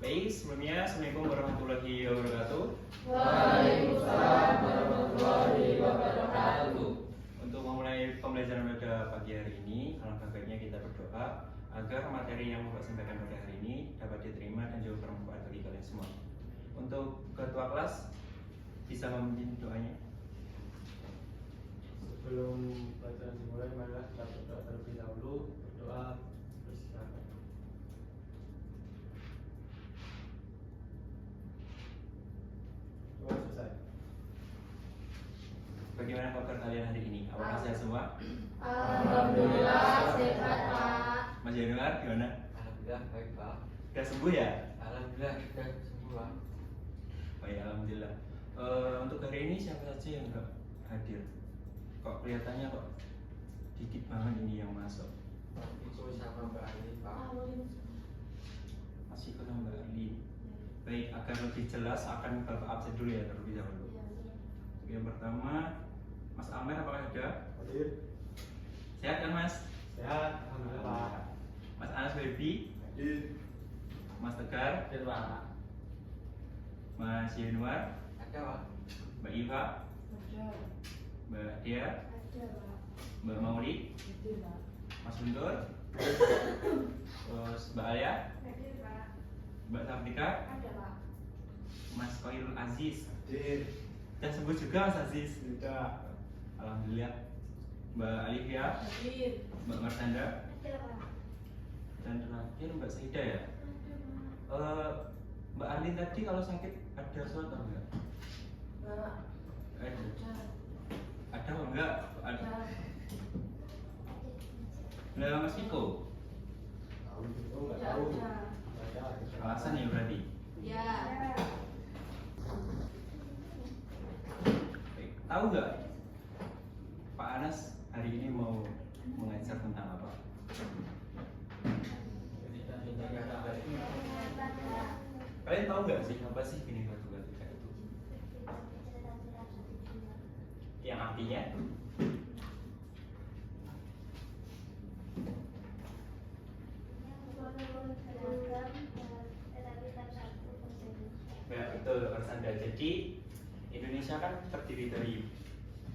Baik, sebelumnya Assalamualaikum warahmatullahi wabarakatuh. Waalaikumsalam warahmatullahi wabarakatuh. Untuk memulai pembelajaran pada pagi hari ini, alangkah baiknya kita berdoa agar materi yang Bapak sampaikan pada hari ini dapat diterima dan juga bermanfaat bagi kalian semua. Untuk ketua kelas, bisa memimpin doanya. Sebelum pelajaran dimulai, marilah kita berdoa terlebih dahulu. Berdoa, bersilakan. Doa selesai. Bagaimana kabar kalian hari ini? Apakah sehat semua? Alhamdulillah sehat Pak. Mas Januar gimana? Alhamdulillah baik Pak. Sudah sembuh ya? Alhamdulillah kita sembuh Pak. Baik, alhamdulillah. Untuk hari ini siapa saja yang enggak hadir? Kok kelihatannya kok dikit banget ini yang masuk? Itu sama Mbak Ali Pak. Masih kurang Mbak Ali. Baik, agar lebih jelas akan Bapak absen dulu ya terlebih dahulu. Yang pertama, Mas Amer apakah ada? Hadir. Sehat kan Mas? Sehat, alhamdulillah. Mas Anas Baby, Hadir. Mas Tegar, Hadir Pak. Mas Yanuar, Ada Pak. Mbak Iva, Mbak Dia, Mbak Mauli, Mas Guntur, terus Mbak Alia, Mbak Safrika, Mas Koirul Aziz. Hadir. Dan sembuh juga Mas Aziz. Tidak. Alhamdulillah. Mbak Alivia, Mbak Marsanda, dan terakhir Mbak Saida ya. Mbak Arlin tadi kalau sakit ada surat atau enggak? Ada atau enggak? Ada. Nah, Mas Viko, Tahu itu nggak tahu. Ada. alasan ya berarti. Baik. Tahu nggak Pak Anas hari ini mau mengajar tentang apa? Kalian tahu nggak sih apa sih Bhinneka Tunggal Ika itu? Yang artinya ya betul Arsanda. Jadi Indonesia kan terdiri dari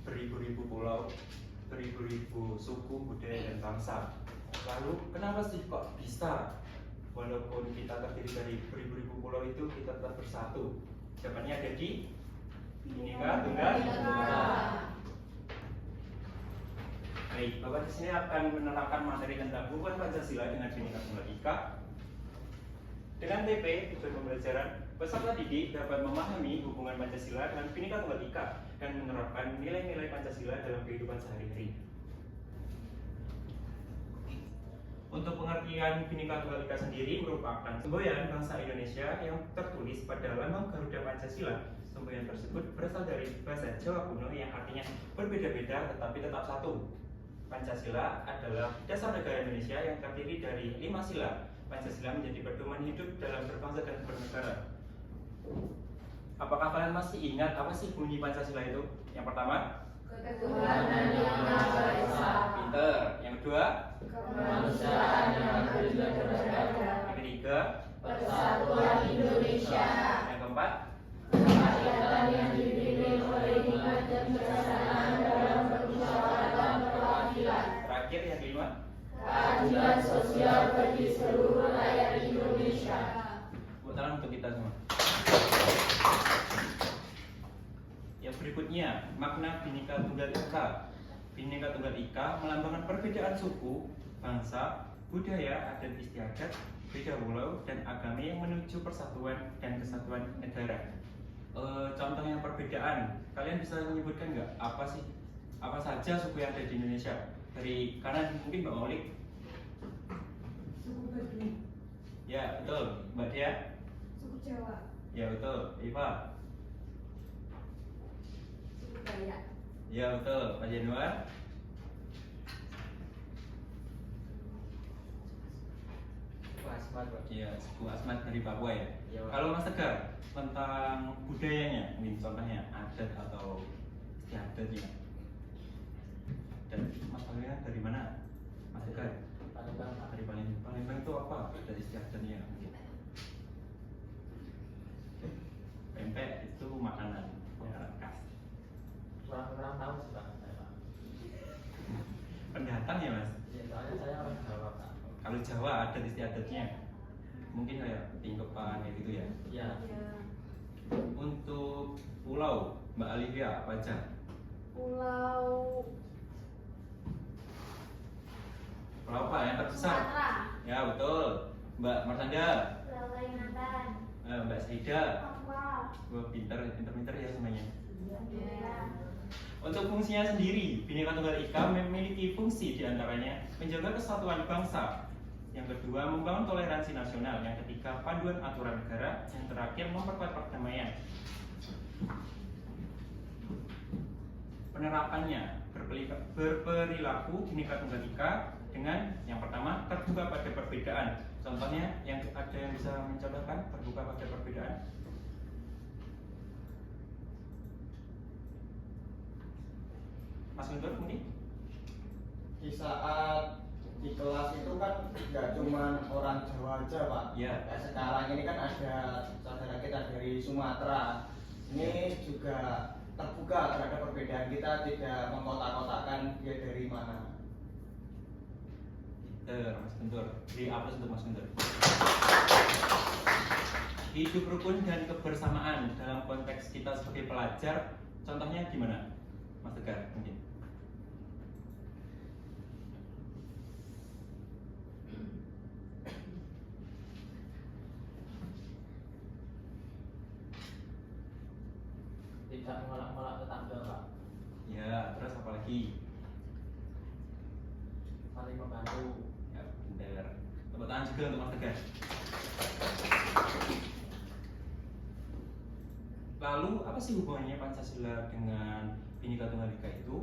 beribu-ribu pulau, beribu-ribu suku, budaya dan bangsa. Lalu kenapa sih kok bisa walaupun kita terdiri dari beribu-ribu pulau itu kita tetap bersatu? Jawabannya ada di Bhinneka Tunggal Ika. Baik, Bapak di sini akan menerangkan materi tentang hubungan Pancasila dengan Bhinneka Tunggal Ika. Dengan TP, tujuan pembelajaran, peserta didik dapat memahami hubungan Pancasila dengan Bhinneka Tunggal Ika dan menerapkan nilai-nilai Pancasila dalam kehidupan sehari-hari. Untuk pengertian Bhinneka Tunggal Ika sendiri merupakan semboyan bangsa Indonesia yang tertulis pada lambang Garuda Pancasila. Semboyan tersebut berasal dari bahasa Jawa kuno yang artinya berbeda-beda tetapi tetap satu. Pancasila adalah dasar negara Indonesia yang terdiri dari 5 sila. Pancasila menjadi pedoman hidup dalam berbangsa dan bernegara. Apakah kalian masih ingat apa sih bunyi Pancasila itu? Yang pertama, Ketuhanan yang Maha Esa, pinter. Yang kedua, kemanusiaan yang adil dan beradab, yang ketiga, persatuan Indonesia, yang keempat, kerakyatan yang dipimpin oleh hikmat dan kebijaksanaan dalam permusyawaratan perwakilan, terakhir yang kelima. keadilan sosial bagi seluruh rakyat Indonesia. Tepuk tangan untuk kita semua. Yang berikutnya, makna Bhinneka Tunggal Ika. Bhinneka Tunggal Ika melambangkan perbedaan suku, bangsa, budaya, adat istiadat, beda pulau, dan agama yang menuju persatuan dan kesatuan negara. Contohnya perbedaan, kalian bisa menyebutkan nggak apa sih, apa saja suku yang ada di Indonesia? Dari kanan mungkin Mbak Maulik. Suku Baduy, Ya betul, Mbak Dia. suku Jawa, Ya betul, Iva. suku Dayak, Ya betul, Pak Januar. Pak Asmat Pak. Iya, suku Asmat dari Papua ya. Iya, Pak. Kalau Mas Tegar tentang budayanya, mungkin contohnya adat atau istiadatnya. Dan Mas Palembang dari mana? Mas Tegar? Palembang Pak. Dari Palembang. Palembang itu apa? Adat istiadatnya mungkin. pempek itu makanan ya, khas. Kurang tahu sih Pak saya Pak. Pendatang ya mas. Ya soalnya saya orang Jawa Pak. Kalau Jawa adat istiadatnya mungkin kayak tingkepan ya gitu ya. Iya. Ya. Untuk pulau Mbak Alivia apa aja? Pulau Pulau apa yang terbesar? Sumatera. Ya betul. Mbak Martanda, Pulau Kalimantan. Mbak Saida. Papua. Wah pinter ya semuanya. Ya. Untuk fungsinya sendiri, Bhinneka Tunggal Ika memiliki fungsi diantaranya menjaga kesatuan bangsa, yang kedua membangun toleransi nasional, yang ketiga panduan aturan negara, yang terakhir memperkuat perdamaian. Penerapannya berperilaku Bhinneka Tunggal Ika dengan yang pertama terbuka pada perbedaan. Contohnya yang ada yang bisa mencontohkan terbuka pada perbedaan? Mas Guntur mungkin? Di saat di kelas itu kan nggak cuma orang Jawa aja Pak. Ya. Kayak sekarang ini kan ada saudara kita dari Sumatera. Ini juga terbuka terhadap perbedaan kita, tidak mengkotak-kotakan dia dari mana. Mas Guntur, beri aplaus untuk Mas Guntur. Hidup rukun dan kebersamaan dalam konteks kita sebagai pelajar, contohnya gimana? Mas Tegar mungkin. Tidak menolak-nolak tetangga Pak. Ya, terus apa lagi? Saling membantu. Ya, benar. Tepuk tangan juga untuk Mas Tegar. Lalu apa sih hubungannya Pancasila dengan Bhinneka Tunggal Ika itu?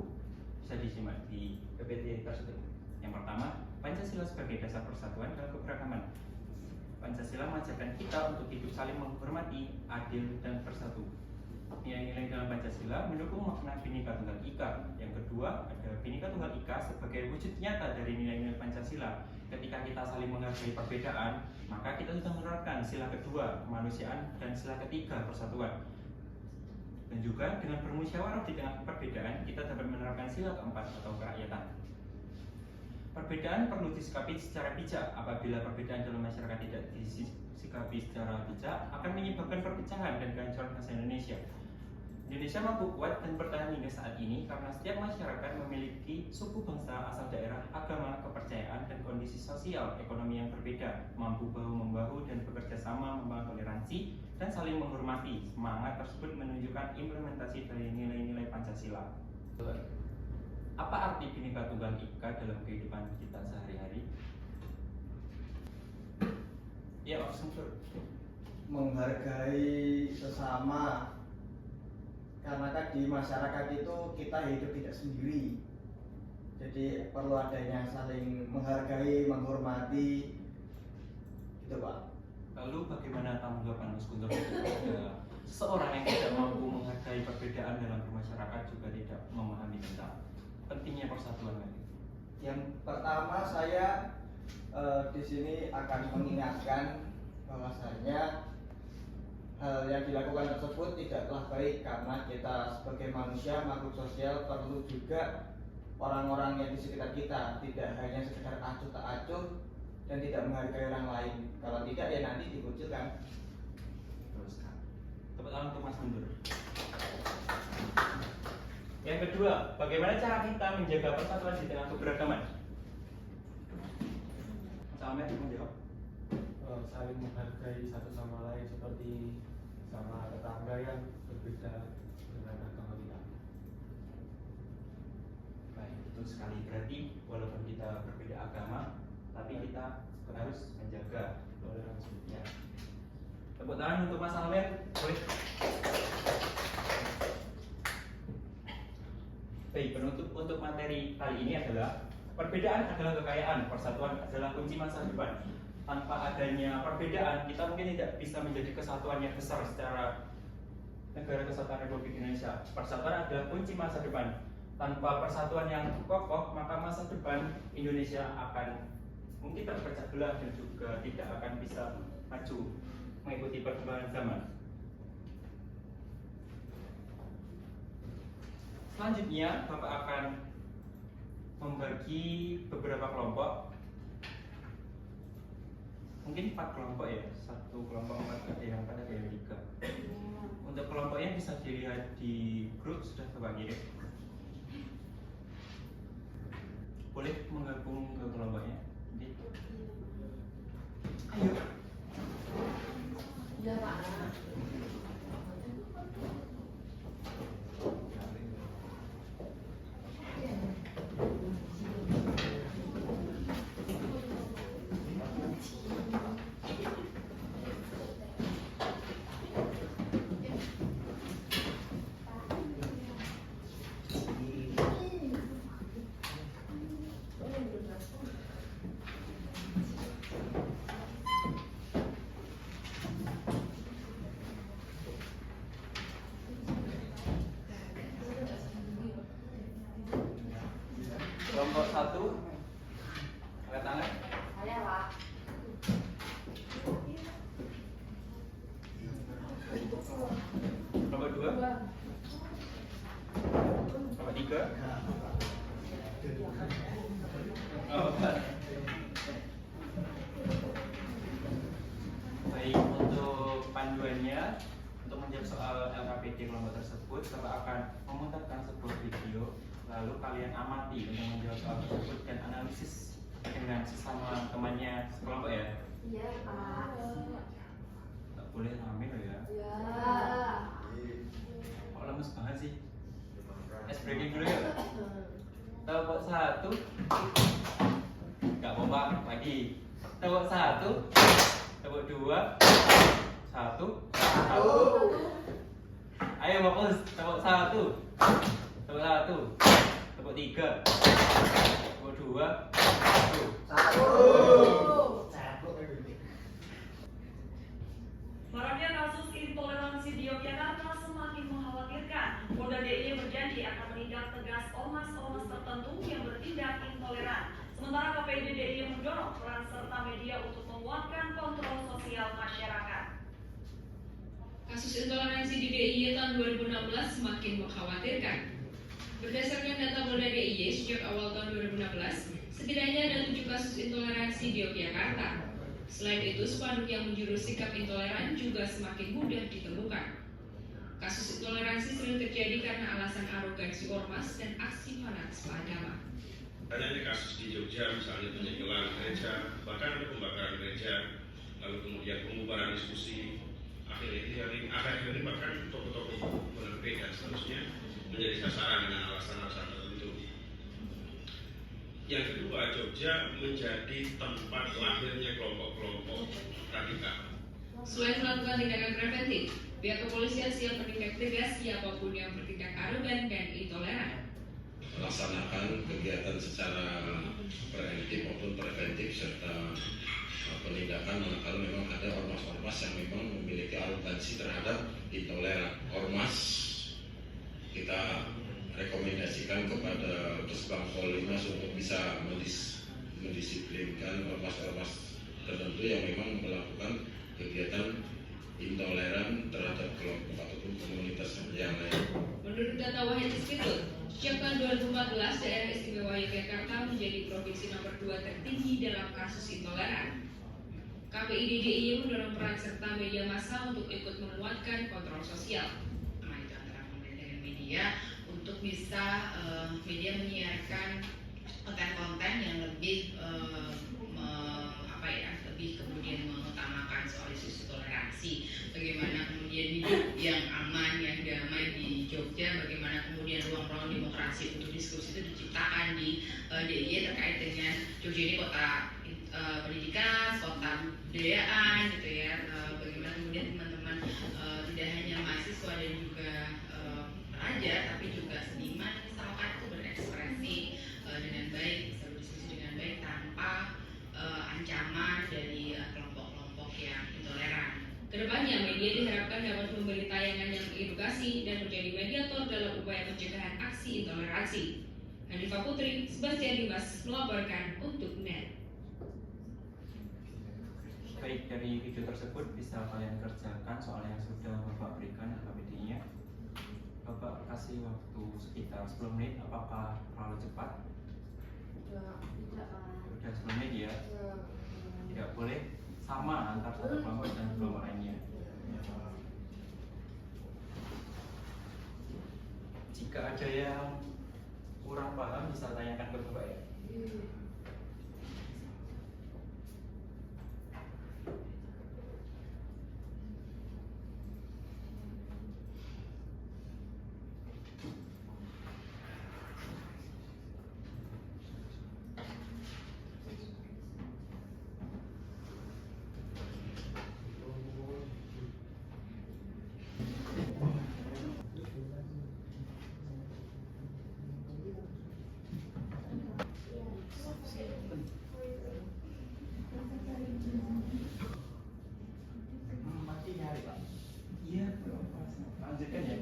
Bisa disimak di PPT tersebut. Yang pertama, Pancasila sebagai dasar persatuan dalam keberagaman. Pancasila mengajarkan kita untuk hidup saling menghormati, adil, dan bersatu. Nilai-nilai dalam Pancasila mendukung makna Bhinneka Tunggal Ika. Yang kedua, ada Bhinneka Tunggal Ika sebagai wujud nyata dari nilai-nilai Pancasila. Ketika kita saling menghargai perbedaan, maka kita sudah menerapkan sila kedua, kemanusiaan, dan sila ketiga, persatuan. Dan juga dengan bermusyawarah di tengah perbedaan, kita dapat menerapkan sila keempat atau kerakyatan. Perbedaan perlu disikapi secara bijak. Apabila perbedaan dalam masyarakat tidak disikapi secara bijak, akan menyebabkan perpecahan dan kehancuran bangsa Indonesia. Indonesia mampu kuat dan bertahan hingga saat ini karena setiap masyarakat memiliki suku, bangsa, asal daerah, agama, kepercayaan, dan kondisi sosial ekonomi yang berbeda, mampu bahu-membahu dan bekerja sama membangun toleransi dan saling menghormati. Semangat tersebut menunjukkan implementasi dari nilai-nilai Pancasila. Apa arti Bhinneka Tunggal Ika dalam kehidupan kita sehari-hari? Ya, Mas Guntur. Menghargai sesama. Karena kan di masyarakat itu kita hidup tidak sendiri. Jadi perlu adanya saling menghargai, menghormati. Gitu Pak. Lalu bagaimana tanggapan Mas Guntur kepada seseorang yang tidak mampu menghargai perbedaan dalam bermasyarakat juga tidak memahami tentang pentingnya persatuan tadi? Yang pertama saya di sini akan mengingatkan bahwasanya hal yang dilakukan tersebut tidaklah baik karena kita sebagai manusia makhluk sosial perlu juga orang-orang yang di sekitar kita, tidak hanya sekedar acuh tak acuh dan tidak menghargai orang lain. Kalau tidak ya nanti dikucilkan. Terus tepuk tangan untuk Mas Guntur. Yang kedua, bagaimana cara kita menjaga persatuan di tengah keberagaman? Mas Ahmed mau jawab? Saling menghargai satu sama lain seperti sama tetangga yang berbeda dengan agama kita. Baik, betul sekali. Berarti walaupun kita berbeda agama, tapi kita harus menjaga Toleransi. ya. Tepuk tangan untuk Mas Ahmed. Boleh. Baik, penutup untuk materi kali ini adalah perbedaan adalah kekayaan, persatuan adalah kunci masa depan. Tanpa adanya perbedaan, kita mungkin tidak bisa menjadi kesatuan yang besar secara negara kesatuan Republik Indonesia. Persatuan adalah kunci masa depan. Tanpa persatuan yang kokoh, maka masa depan Indonesia akan mungkin terpecah belah dan juga tidak akan bisa maju mengikuti perkembangan zaman. Selanjutnya Bapak akan membagi beberapa kelompok, mungkin 4 kelompok ya, satu kelompok 4, ada yang 4, ada yang 3. Untuk kelompoknya bisa dilihat di grup sudah Bapak kirim. Boleh menggabung ke kelompoknya. Ayo. Ya Pak. Kelompok 1, angkat tangan. Saya Pak. Kelompok 2, kelompok 3. Oh, baik, untuk panduannya, untuk menjawab soal LKPD kelompok tersebut, Bapak akan memutarkan sebuah video, lalu kalian amati untuk menjawab soal tersebut dan analisis dengan sesama temannya sekelompok ya. Iya Pak. Tak boleh rame loh ya. Ya. Kok lemes banget sih? Ice breaking dulu ya. Kelompok 1, nggak apa-apa, lagi. Kelompok 1, kelompok 2, 1. Ayo fokus. Kelompok 1, kelompok 1, kelompok 3, kelompok 2, 1. Maraknya kasus intoleransi di Yogyakarta semakin mengkhawatirkan. Polda DIY berjanji akan menindak tegas ormas-ormas tertentu yang bertindak intoleran. Sementara KPD DIY mendorong peran serta media untuk menguatkan kontrol sosial masyarakat. Kasus intoleransi di DIY tahun 2016 semakin mengkhawatirkan. Berdasarkan data Polda DIY sejak awal tahun 2016, setidaknya ada 7 kasus intoleransi di Yogyakarta. Selain itu, spanduk yang menjurus sikap intoleran juga semakin mudah ditemukan. Kasus intoleransi sering terjadi karena alasan arogansi ormas dan aksi fanatisme agama. Ada kasus di Jogja, misalnya penyegelan gereja, bahkan ada pembakaran gereja, lalu kemudian pembubaran diskusi. Akhir-akhir ini bahkan toko-toko berbeda dan seterusnya menjadi sasaran dengan alasan-alasan tertentu. Yang kedua, Jogja menjadi tempat lahirnya kelompok-kelompok radikal. Selain melakukan tindakan preventif, pihak kepolisian siap menindak tegas siapapun yang bertindak arogan dan intoleran. Melaksanakan kegiatan secara preventif serta penindakan manakala memang ada ormas-ormas yang memang memiliki arogansi terhadap intoleran. Ormas kita rekomendasikan kepada Kesbang Polres untuk bisa mendisiplinkan ormas-ormas tertentu yang memang melakukan kegiatan intoleran terhadap kelompok ataupun komunitas yang lain. Menurut data Wahid Institute, sejak tahun 2014 daerah istimewa Yogyakarta menjadi provinsi nomor 2 tertinggi dalam kasus intoleran. KPID DIY mendorong peran serta media massa untuk ikut menguatkan kontrol sosial. Nah, itu antara pemerintah dan media untuk bisa media menyiarkan konten-konten yang lebih lebih kemudian mengutamakan soal isu toleransi. Bagaimana kemudian hidup yang aman, yang damai di Jogja, bagaimana kemudian ruang-ruang demokrasi untuk diskusi itu diciptakan di DIY terkait dengan Jogja ini kota pendidikan, kota kebudayaan gitu ya. Bagaimana kemudian teman-teman tidak hanya mahasiswa dan juga raja, tapi juga seniman misalkan itu berekspresi dengan baik, bisa berdiskusi dengan baik tanpa ancaman dari kelompok-kelompok yang intoleran. Kedepannya, media diharapkan dapat memberi tayangan yang mengedukasi dan menjadi mediator dalam upaya pencegahan aksi intoleransi. Hanifah Putri, Sebastian Dimas melaporkan untuk NET. Baik, dari video tersebut bisa kalian kerjakan soal yang sudah Bapak berikan LKPD-nya. Bapak kasih waktu sekitar 10 menit, apakah terlalu cepat? Tidak, Pak. Sudah 10 menit ya? Tidak boleh sama antar satu kelompok dan kelompok lainnya. Jika ada yang kurang paham bisa tanyakan ke Bapak ya. Masih nyari Pak? Iya, lanjutkan ya.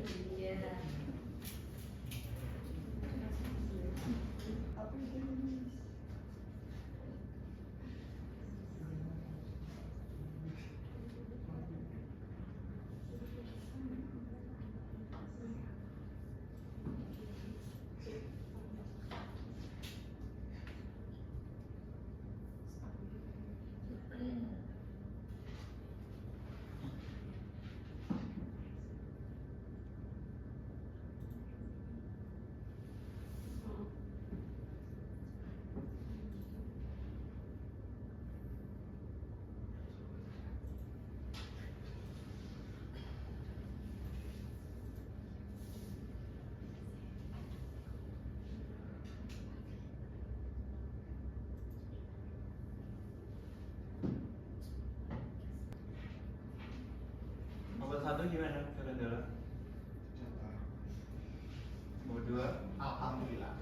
Nomor 1 gimana? Saudara? Nomor 2? Alhamdulillah.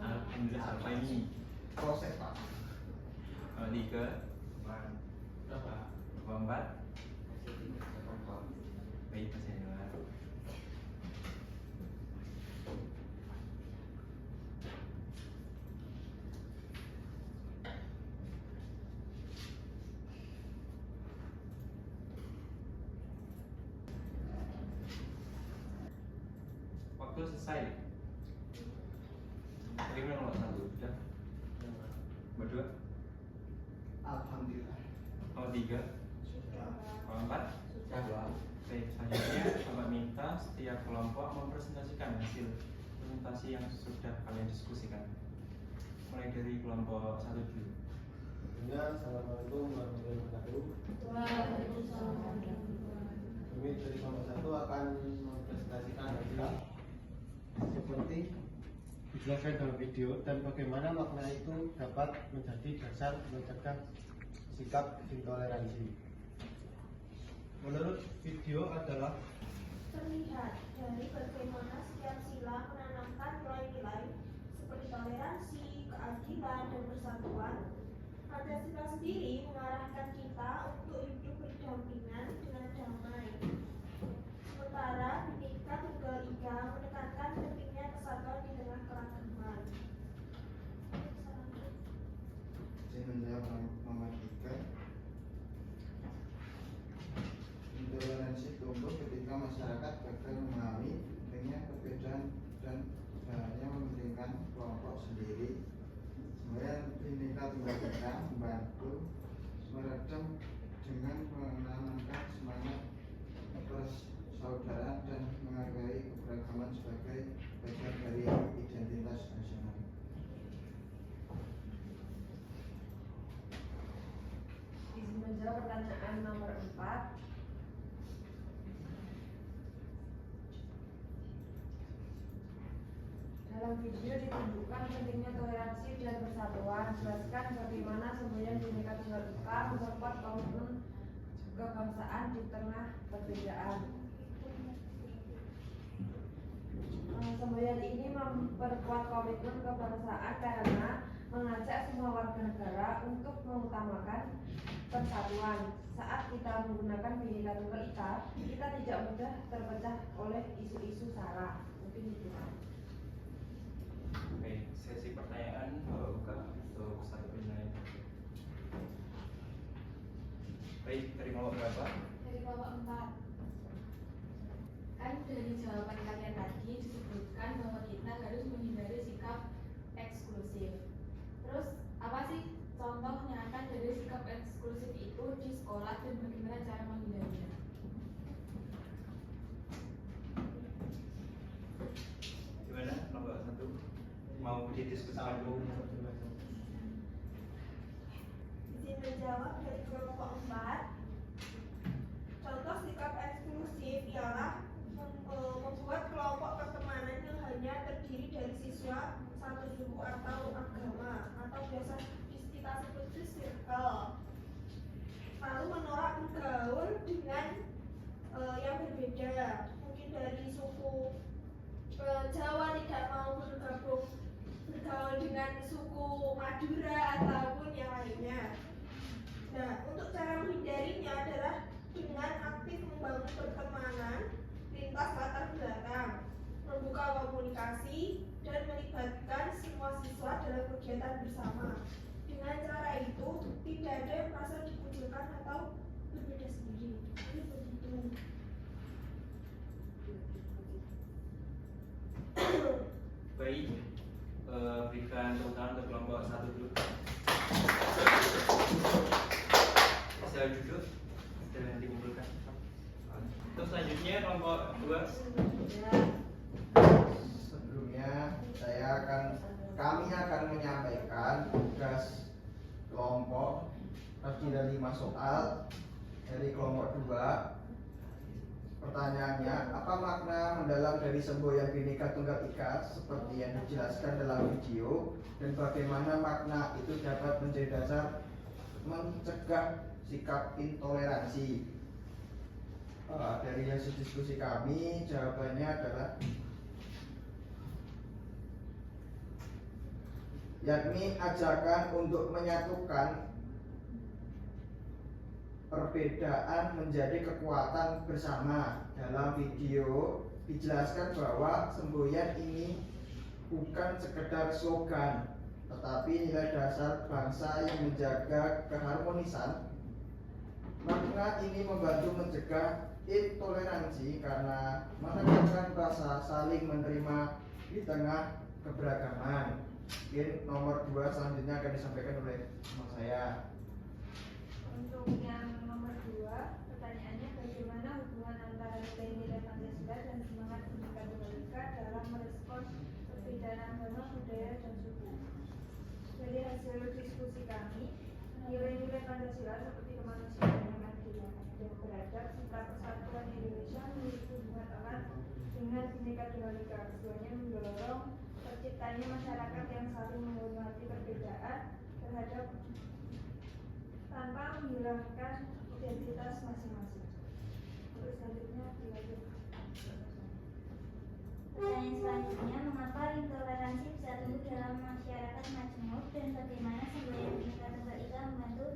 Alhamdulillah sampai ini. Proses Pak. Nomor 3? Berapa? Nomor 4? Baik, masih ada. Waktu selesai. Bagaimana nomor 1? Sudah? Nomor 2? Alhamdulillah. Nomor 3? Nomor 4? Sudah. Baik, selanjutnya Bapak minta setiap kelompok mempresentasikan hasil presentasi yang sudah kalian diskusikan. Mulai dari kelompok 1 dulu. Assalamualaikum warahmatullahi wabarakatuh. Kami dari kelompok 1 akan mempresentasikan hasil seperti dijelaskan dalam video dan bagaimana makna itu dapat menjadi dasar mencegah sikap intoleransi. Menurut video adalah Terlihat dari bagaimana setiap sila menanamkan nilai-nilai seperti toleransi, keadilan, dan persatuan. Pancasila sendiri mengarahkan kita untuk hidup berdampingan dengan damai. Sementara Bhinneka Tunggal Ika menekankan pentingnya kesatuan di tengah keragaman. Saya menjawab nomor 3. Intoleransi tumbuh ketika masyarakat gagal memahami pentingnya perbedaan dan hanya mementingkan kelompok sendiri. Kemudian Bhinneka Tunggal Ika membantu meredam dengan menanamkan semangat persaudaraan dan menghargai keberagaman sebagai bagian dari identitas nasional. Izin menjawab pertanyaan nomor 4. Dalam video ditunjukkan pentingnya toleransi dan persatuan. Jelaskan bagaimana semboyan Bhinneka Tunggal Ika memperkuat komitmen kebangsaan di tengah perbedaan. Semboyan ini memperkuat komitmen kebangsaan karena mengajak semua warga negara untuk mengutamakan persatuan. Saat kita menggunakan Bhinneka Tunggal Ika, kita tidak mudah terpecah oleh isu-isu sara. Mungkin itu. Baik, sesi pertanyaan buka untuk satu penilaian. Baik, dari kelompok berapa? Dari kelompok 4. kan dari jawaban kalian tadi disebutkan bahwa kita harus menghindari sikap eksklusif. Terus apa sih contoh nyata dari sikap eksklusif itu di sekolah dan bagaimana cara menghindarinya? Gimana nomor 1 mau didiskusikan dulu? Izin menjawab dari kelompok 4. Contoh sikap eksklusif ialah membuat kelompok pertemanan yang hanya terdiri dari siswa satu suku atau agama, atau biasa kita sebut itu circle. Lalu menolak bergaul dengan yang berbeda, mungkin dari suku Jawa tidak mau bergaul dengan suku Madura ataupun yang lainnya. Nah, untuk cara menghindarinya adalah dengan aktif membangun pertemanan lintas latar belakang, membuka komunikasi, dan melibatkan semua siswa dalam kegiatan bersama. Dengan cara itu, tidak ada yang merasa dikucilkan atau berbeda sendiri. Ini begitu. Baik, berikan tepuk tangan untuk kelompok 1 dulu. Bisa duduk, sudah dikumpulkan. Terus selanjutnya kelompok 2. Sebelumnya kami akan menyampaikan tugas kelompok terdiri dari 5 soal dari kelompok 2. Pertanyaannya, apa makna mendalam dari semboyan Bhinneka Tunggal Ika seperti yang dijelaskan dalam video, dan bagaimana makna itu dapat menjadi dasar mencegah sikap intoleransi? Dari hasil diskusi kami, jawabannya adalah yakni ajakan untuk menyatukan perbedaan menjadi kekuatan bersama. Dalam video dijelaskan bahwa semboyan ini bukan sekedar slogan, tetapi nilai dasar bangsa yang menjaga keharmonisan. Makna ini membantu mencegah intoleransi karena menekankan rasa saling menerima di tengah keberagaman. Mungkin nomor 2 selanjutnya akan disampaikan oleh teman saya. Untuk yang nomor 2, pertanyaannya bagaimana hubungan antara nilai-nilai Pancasila dan semangat Bhinneka Tunggal Ika dalam merespons perbedaan agama, budaya, dan suku. Dari hasil diskusi kami, nilai-nilai Pancasila seperti kemanusiaan yang adil dan beradab serta persatuan Indonesia memiliki hubungan erat dengan Bhinneka Tunggal Ika. Keduanya mendorong terciptanya masyarakat yang saling menghormati perbedaan terhadap tanpa menghilangkan identitas masing-masing. Terus selanjutnya dilanjut. Pertanyaan selanjutnya, mengapa intoleransi bisa tumbuh dalam masyarakat majmuk dan bagaimana semboyan Bhinneka Tunggal Ika membantu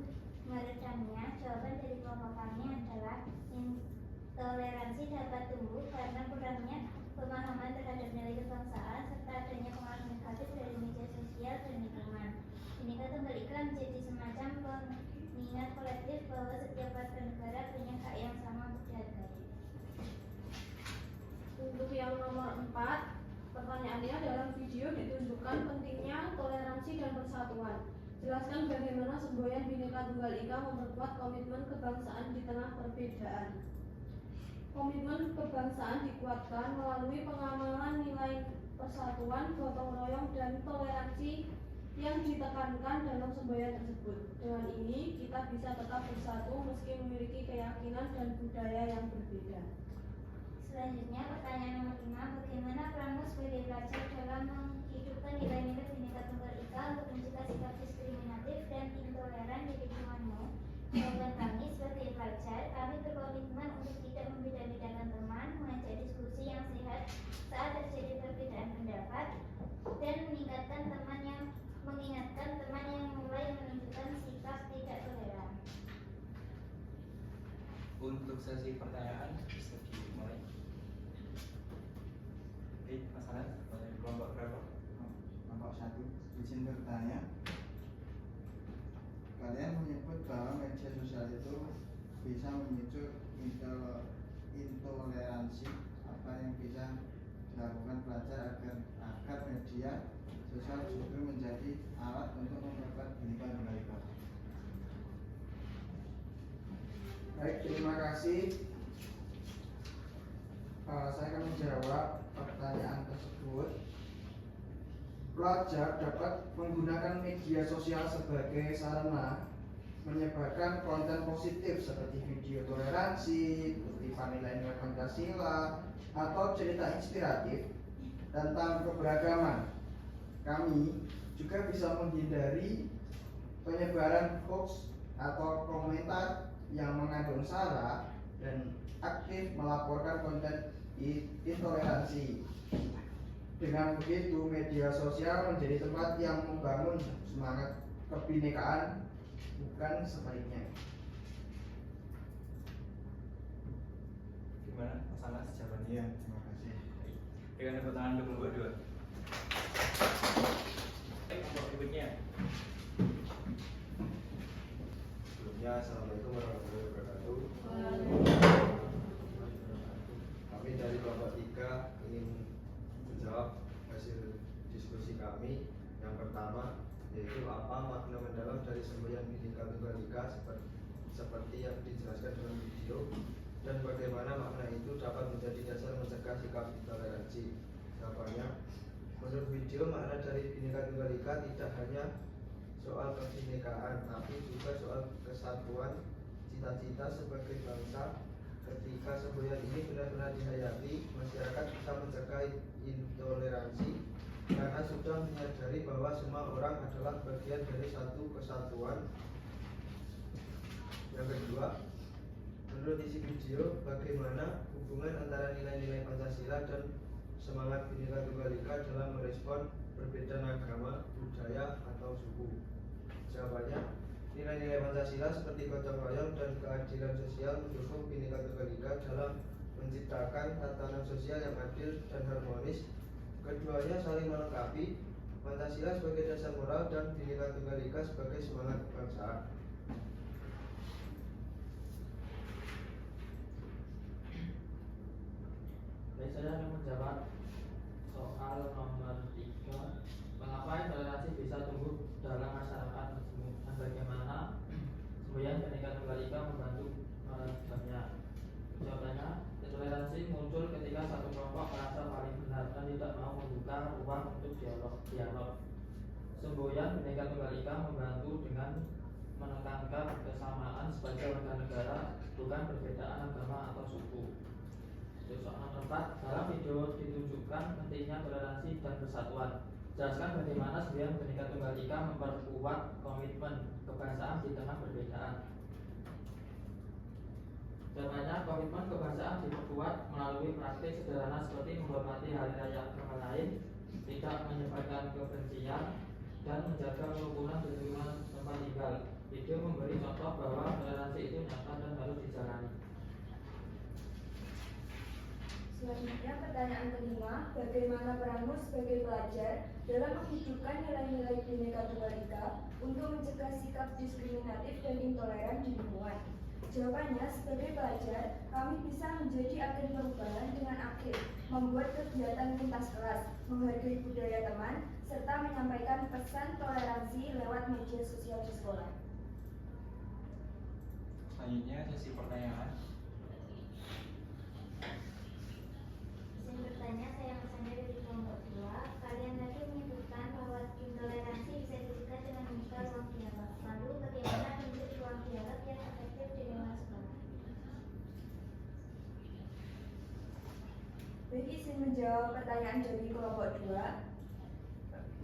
meredamnya? Jawaban dari kelompok kami adalah intoleransi dapat tumbuh karena kurangnya pemahaman terhadap nilai kebangsaan serta adanya pengaruh negatif dari media sosial dan lingkungan. Bhinneka Tunggal Ika menjadi semacam pengingat kolektif bahwa setiap warga negara punya hak yang sama untuk dihargai. Untuk yang nomor 4, pertanyaannya dalam video ditunjukkan pentingnya toleransi dan persatuan. Jelaskan bagaimana semboyan Bhinneka Tunggal Ika memperkuat komitmen kebangsaan di tengah perbedaan. Komitmen kebangsaan dikuatkan melalui pengamalan nilai persatuan, gotong royong, dan toleransi yang ditekankan dalam semboyan tersebut. Dengan ini kita bisa tetap bersatu meski memiliki keyakinan dan budaya yang berbeda. Selanjutnya, pertanyaan nomor 5, bagaimana peranmu sebagai pelajar dalam menghidupkan nilai-nilai Bhinneka Tunggal Ika untuk mencegah sikap diskriminatif dan intoleran di lingkunganmu? Jawaban kami sebagai pelajar, kami berkomitmen untuk tidak membeda-bedakan teman, mengajak diskusi yang sehat saat terjadi perbedaan pendapat, dan mengingatkan teman yang mulai menunjukkan sikap tidak toleran. Untuk sesi pertanyaan bisa dimulai. Baik, Mas Anas, kelompok berapa? Kelompok 1, izin bertanya. Kalian menyebut bahwa media sosial itu bisa memicu intoleransi apa yang bisa dilakukan pelajar agar media sosial justru menjadi alat untuk memperkuat Bhinneka Tunggal Ika. Baik, terima kasih. Saya akan menjawab pertanyaan tersebut. Pelajar dapat menggunakan media sosial sebagai sarana menyebarkan konten positif seperti video toleransi, kutipan nilai-nilai Pancasila, atau cerita inspiratif tentang keberagaman. Kami juga bisa menghindari penyebaran hoax atau komentar yang mengandung sara dan aktif melaporkan konten intoleransi. Dengan begitu, media sosial menjadi tempat yang membangun semangat kebinekaan, bukan sebaliknya. Gimana Mas Anas jawabannya? Iya, terima kasih. Dengan tepuk tangan untuk kelompok 2. Kelompok berikutnya. Sebelumnya, Assalamualaikum warahmatullahi wabarakatuh. Kami dari kelompok 3 ingin menjawab hasil diskusi kami. Yang pertama, yaitu apa makna mendalam dari semboyan Bhinneka Tunggal Ika seperti yang dijelaskan dalam video, dan bagaimana makna itu dapat menjadi dasar mencegah sikap intoleransi. Jawabannya, menurut video, makna dari Bhinneka Tunggal Ika tidak hanya soal kebinekaan, tapi juga soal kesatuan cita-cita sebagai bangsa. Ketika semboyan ini benar-benar dihayati, masyarakat bisa mencegah intoleransi karena sudah menyadari bahwa semua orang adalah bagian dari satu kesatuan. Yang kedua, menurut isi video, bagaimana hubungan antara nilai-nilai Pancasila dan semangat Bhinneka Tunggal Ika dalam merespon perbedaan agama, budaya, atau suku? Jawabannya, nilai-nilai Pancasila seperti gotong royong dan keadilan sosial mendukung Bhinneka Tunggal Ika dalam menciptakan tatanan sosial yang adil dan harmonis. Keduanya saling melengkapi, Pancasila sebagai dasar moral dan Bhinneka Tunggal Ika sebagai semangat kebangsaan. Baik, saya akan menjawab soal nomor 3. Mengapa intoleransi bisa tumbuh dalam masyarakat tersebut dan bagaimana semboyan Bhinneka Tunggal Ika membantu meredamnya? Jawabannya, intoleransi muncul ketika satu kelompok merasa paling benar dan tidak mau membuka ruang untuk dialog. Semboyan Bhinneka Tunggal Ika membantu dengan menekankan kesamaan sebagai warga negara, bukan perbedaan agama atau suku. Untuk soal nomor 4, dalam video ditunjukkan pentingnya toleransi dan persatuan. Jelaskan bagaimana semboyan Bhinneka Tunggal Ika memperkuat komitmen kebangsaan di tengah perbedaan. Jawabannya, komitmen kebangsaan diperkuat melalui praktik sederhana seperti menghormati hari raya agama lain, tidak menyebarkan kebencian, dan menjaga kerukunan di lingkungan tempat tinggal. Video memberi contoh bahwa toleransi itu nyata dan harus dijalani. Selanjutnya pertanyaan kelima, bagaimana peranmu sebagai pelajar dalam menghidupkan nilai-nilai Bhinneka Tunggal Ika untuk mencegah sikap diskriminatif dan intoleran di lingkungan? Jawabannya, sebagai pelajar, kami bisa menjadi agen perubahan dengan aktif, membuat kegiatan lintas kelas, menghargai budaya teman, serta menyampaikan pesan toleransi lewat media sosial di sekolah. Selanjutnya sesi pertanyaan. Izin bertanya, saya Masanya dari kelompok 2. Kalian tadi menyebutkan bahwa intoleransi bisa dicegah dengan membuka ruang dialog. Lalu bagaimana bentuk ruang dialog yang efektif di lingkungan sekolah? Baik, izin menjawab pertanyaan dari kelompok 2.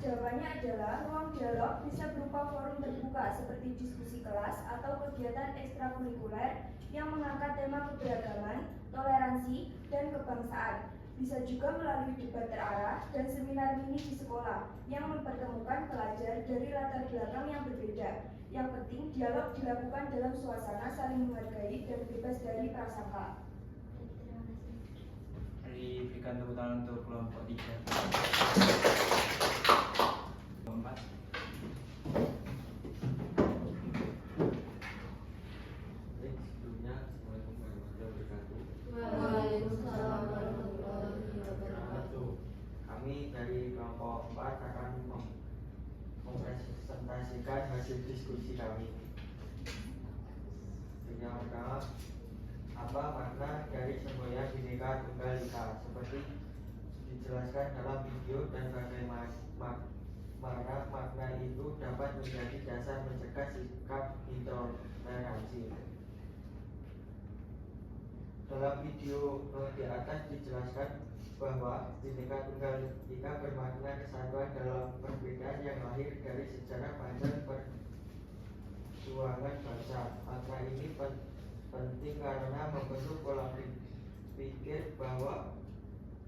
Jawabannya adalah ruang dialog bisa berupa forum terbuka seperti diskusi kelas atau kegiatan ekstrakurikuler yang mengangkat tema keberagaman, toleransi, dan kebangsaan. Bisa juga melalui debat terarah dan seminar mini di sekolah yang mempertemukan pelajar dari latar belakang yang berbeda. Yang penting, dialog dilakukan dalam suasana saling menghargai dan bebas dari prasangka. Diberikan tepuk tangan untuk kelompok 3. Kelompok 4. Baik, sebelumnya Assalamualaikum warahmatullahi wabarakatuh. Waalaikumsalam warahmatullahi diskusi kami. Yang pertama, apa makna dari semboyan Bhinneka Tunggal Ika seperti dijelaskan dalam video dan bagaimana makna itu dapat menjadi dasar mencegah sikap intoleransi. Dalam video di atas dijelaskan bahwa Bhinneka Tunggal Ika bermakna kesatuan dalam perbedaan yang lahir dari sejarah panjang perjuangan bangsa. Makna ini penting karena membentuk pola pikir bahwa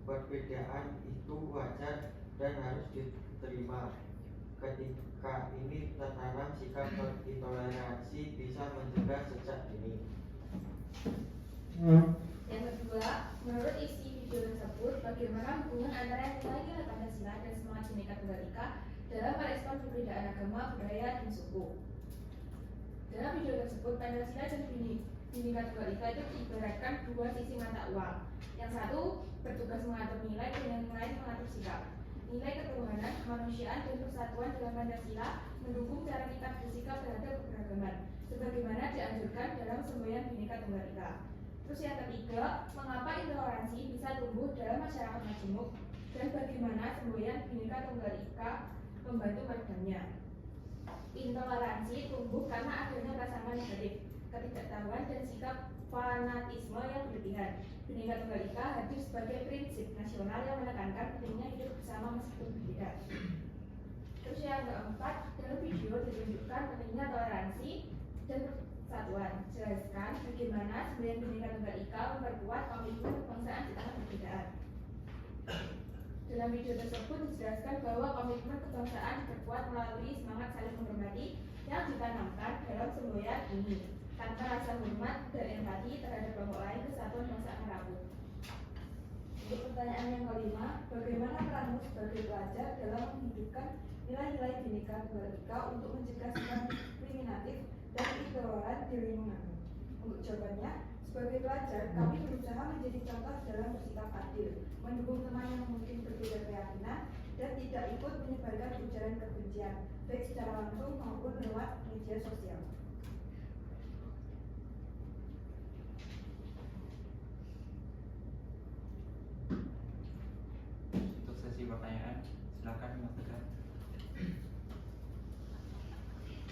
perbedaan itu wajar dan harus diterima. Ketika ini tertanam, sikap intoleransi bisa mencegah sejak dini. Yang kedua, menurut isi video tersebut, bagaimana hubungan antara nilai-nilai Pancasila dan semangat Bhinneka Tunggal Ika dalam merespon perbedaan agama, budaya, dan suku. Dalam video tersebut, Pancasila dan Bhinneka Tunggal Ika itu diibaratkan dua sisi mata uang. Yang satu bertugas mengatur nilai dan yang lain mengatur sikap. Nilai ketuhanan, kemanusiaan, dan persatuan dalam Pancasila mendukung cara kita bersikap terhadap keberagaman, sebagaimana dianjurkan dalam semboyan Bhinneka Tunggal Ika. Terus yang ketiga, mengapa intoleransi bisa tumbuh dalam masyarakat majemuk dan bagaimana semboyan Bhinneka Tunggal Ika membantu meredamnya. Intoleransi tumbuh karena adanya prasangka negatif, ketidaktahuan dan sikap fanatisme yang berlebihan. Bhinneka Tunggal Ika hadir sebagai prinsip nasional yang menekankan pentingnya hidup bersama meskipun berbeda. Terus yang keempat, dalam video ditunjukkan pentingnya toleransi dan persatuan. Jelaskan bagaimana semboyan Bhinneka Tunggal Ika memperkuat komitmen kebangsaan di tengah perbedaan. Dalam video tersebut dijelaskan bahwa komitmen kebangsaan diperkuat melalui semangat saling menghormati yang ditanamkan dalam semboyan ini. Tanpa rasa hormat dan empati terhadap kelompok lain, kesatuan bangsa akan rapuh. Untuk pertanyaan yang kelima, bagaimana peranmu sebagai pelajar dalam menghidupkan nilai-nilai Bhinneka Tunggal Ika untuk mencegah sikap diskriminatif dan intoleran di lingkunganmu? Untuk jawabannya, sebagai pelajar, kami berusaha menjadi contoh dalam bersikap adil, mendukung teman yang mungkin berbeda keyakinan, dan tidak ikut menyebarkan ujaran kebencian, baik secara langsung maupun lewat media sosial. Untuk sesi pertanyaan, silakan Mas Tegar.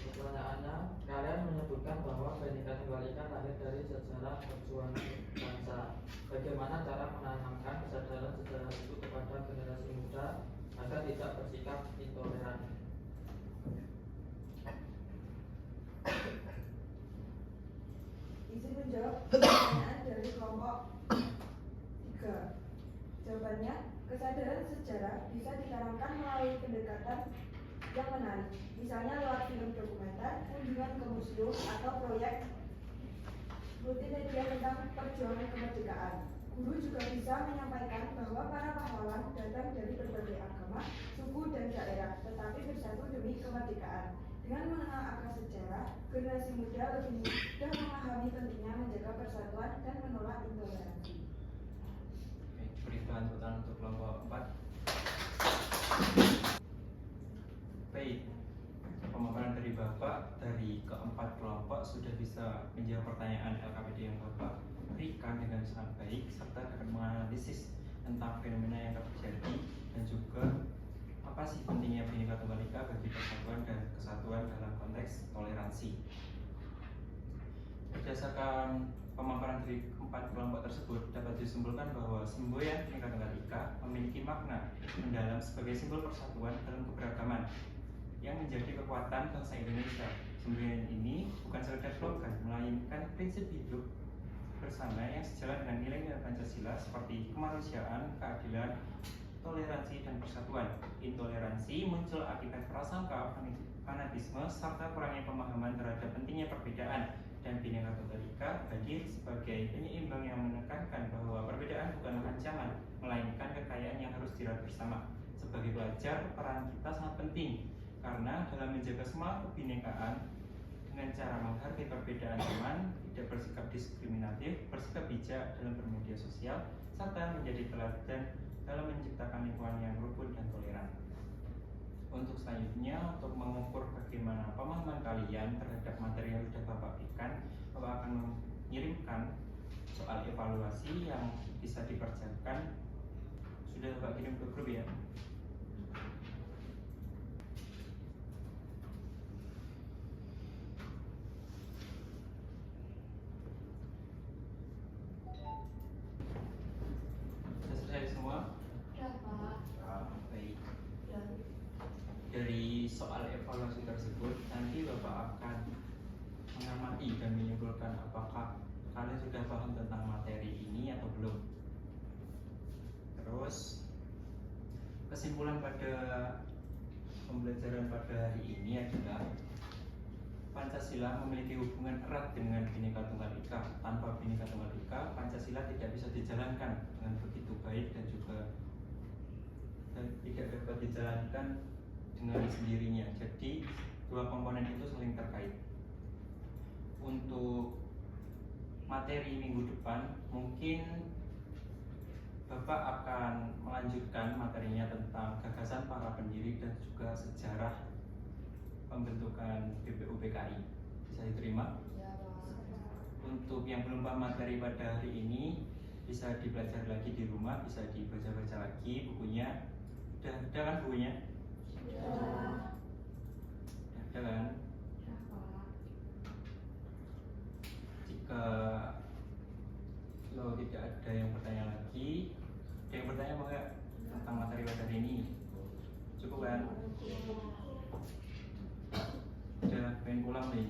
Pertanyaannya, kalian menyebutkan bahwa Bhinneka Tunggal Ika lahir dari sejarah perjuangan bangsa. Bagaimana cara menanamkan kesadaran sejarah itu kepada generasi muda agar tidak bersikap intoleran? Izin menjawab pertanyaan dari kelompok 3. Jawabannya, kesadaran sejarah bisa ditanamkan melalui pendekatan yang menarik, misalnya lewat film dokumenter, kunjungan ke museum, atau proyek multimedia tentang perjuangan kemerdekaan. Guru juga bisa menyampaikan bahwa para pahlawan datang dari berbagai agama, suku, dan daerah, tetapi bersatu demi kemerdekaan. Dengan mengenal akar sejarah, generasi muda lebih mudah memahami pentingnya menjaga persatuan dan menolak intoleransi. Beri tepuk tangan untuk kelompok 4. Baik, pemaparan dari Bapak dari keempat kelompok sudah bisa menjawab pertanyaan LKPD yang Bapak berikan dengan sangat baik, serta dapat menganalisis tentang fenomena yang terjadi dan juga apa sih pentingnya Bhinneka Tunggal Ika bagi persatuan dan kesatuan dalam konteks toleransi. Berdasarkan pemaparan dari keempat kelompok tersebut, dapat disimpulkan bahwa semboyan Bhinneka Tunggal Ika memiliki makna mendalam sebagai simbol persatuan dalam keberagaman yang menjadi kekuatan bangsa Indonesia. Semboyan ini bukan sekedar slogan, melainkan prinsip hidup bersama yang sejalan dengan nilai-nilai Pancasila seperti kemanusiaan, keadilan, toleransi, dan persatuan. Intoleransi muncul akibat prasangka, fanatisme, serta kurangnya pemahaman terhadap pentingnya perbedaan, dan Bhinneka Tunggal Ika hadir sebagai penyeimbang yang menekankan bahwa perbedaan bukanlah ancaman, melainkan kekayaan yang harus dirawat bersama. Sebagai pelajar, peran kita sangat penting karena dalam menjaga semangat kebinekaan dengan cara menghargai perbedaan teman, tidak bersikap diskriminatif, bersikap bijak dalam bermedia sosial, serta menjadi teladan dalam menciptakan lingkungan yang rukun dan toleran. Untuk selanjutnya, untuk mengukur bagaimana pemahaman kalian terhadap materi yang sudah Bapak berikan, Bapak akan mengirimkan soal evaluasi yang bisa dikerjakan. Sudah Bapak kirim ke grup ya? Sudah selesai semua? Baik. Dari soal evaluasi tersebut, nanti Bapak akan mengamati dan menyimpulkan apakah kalian sudah paham tentang materi ini atau belum. Terus kesimpulan pada pembelajaran pada hari ini adalah Pancasila memiliki hubungan erat dengan Bhinneka Tunggal Ika. Tanpa Bhinneka Tunggal Ika, Pancasila tidak bisa dijalankan dengan begitu baik dan juga tidak dapat dijalankan dengan sendirinya. Jadi dua komponen itu saling terkait. Untuk materi minggu depan mungkin Bapak akan melanjutkan materinya tentang gagasan para pendiri dan juga sejarah pembentukan BPUPKI. Bisa diterima? Untuk yang belum paham materi pada hari ini, bisa dipelajari lagi di rumah, bisa dibaca-baca lagi bukunya. Udah ada kan bukunya? Ada kan? Jika lo tidak ada yang bertanya lagi, ada yang bertanya apa enggak tentang materi pada hari ini? Cukup kan? Udah pengen pulang nih?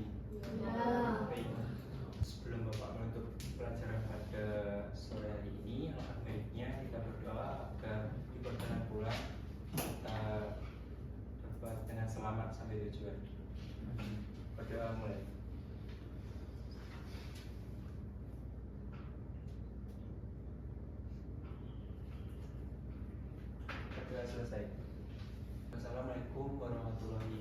Baik. Sebelum Bapak menutup pelajaran pada sore hari ini, alangkah baiknya kita berdoa agar di perjalanan pulang kita dapat dengan selamat sampai tujuan. Berdoa mulai. Berdoa selesai. Wassalamualaikum warahmatullahi